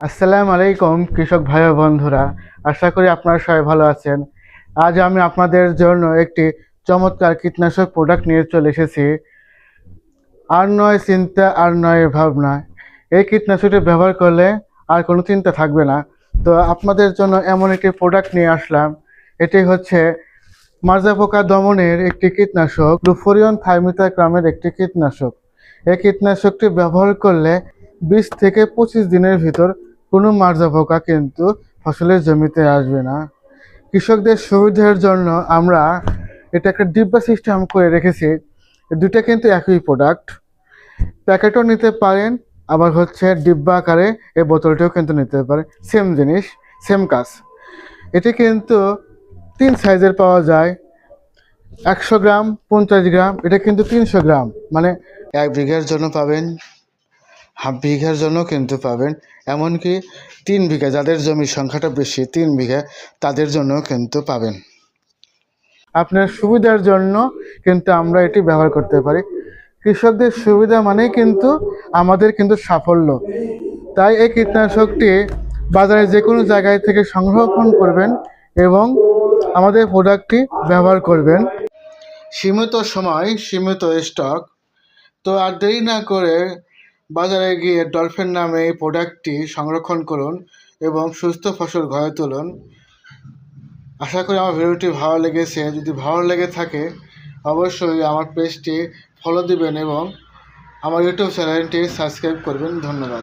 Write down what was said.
আসসালামু আলাইকুম কৃষক ভাই ও বন্ধুরা, আশা করি আপনারা সবাই ভালো আছেন। আজ আমি আপনাদের জন্য একটি চমৎকার কীটনাশক প্রোডাক্ট নিয়ে চলে এসেছি। আর নয় চিন্তা, আর নয় ভাবনা। এই কীটনাশকটি ব্যবহার করলে আর কোনো চিন্তা থাকবে না। তো আপনাদের জন্য এমন একটি প্রোডাক্ট নিয়ে আসলাম। এটি হচ্ছে মাজরা পোকা দমনের একটি কীটনাশক, লুফোরিয়ন থাইমিথাক্রামের একটি কীটনাশক। এই কীটনাশকটি ব্যবহার করলে 20 থেকে 25 দিনের ভিতর কোনো মাজরা পোকা কিন্তু ফসলের জমিতে আসবে না। কৃষকদের সুবিধার জন্য আমরা এটা একটা ডিব্বা সিস্টেম করে রেখেছি। দুটা কিন্তু একই প্রোডাক্ট, প্যাকেটও নিতে পারেন, আবার হচ্ছে ডিব্বা আকারে এই বোতলটাও কিন্তু নিতে পারেন। সেম জিনিস, সেম কাজ। এটি কিন্তু 3 সাইজের পাওয়া যায়, 100 গ্রাম, 50 গ্রাম, এটা কিন্তু 300 গ্রাম, মানে 1 বিঘার জন্য পাবেন, হাফ বিঘার জন্য কিন্তু পাবেন, এমনকি 3 বিঘা, যাদের জমির সংখ্যাটা বেশি 3 বিঘা, তাদের জন্য কিন্তু পাবেন। আপনার সুবিধার জন্য কিন্তু আমরা এটি ব্যবহার করতে পারি। কৃষকদের সুবিধা মানেই কিন্তু আমাদের কিন্তু সাফল্য। তাই এই কীটনাশকটি বাজারে যে কোনো জায়গায় থেকে সংরক্ষণ করবেন এবং আমাদের প্রোডাক্টটি ব্যবহার করবেন। সীমিত সময়, সীমিত স্টক। তো আর দেরি না করে বাজারে গিয়ে ডলফিন নামে এই প্রোডাক্টটি সংরক্ষণ করুন এবং সুস্থ ফসল ঘরে তুলুন। আশা করি আমার ভিডিওটি ভালো লেগেছে। যদি ভালো লেগে থাকে অবশ্যই আমার পেজটি ফলো দিবেন এবং আমার ইউটিউব চ্যানেলটি সাবস্ক্রাইব করবেন। ধন্যবাদ।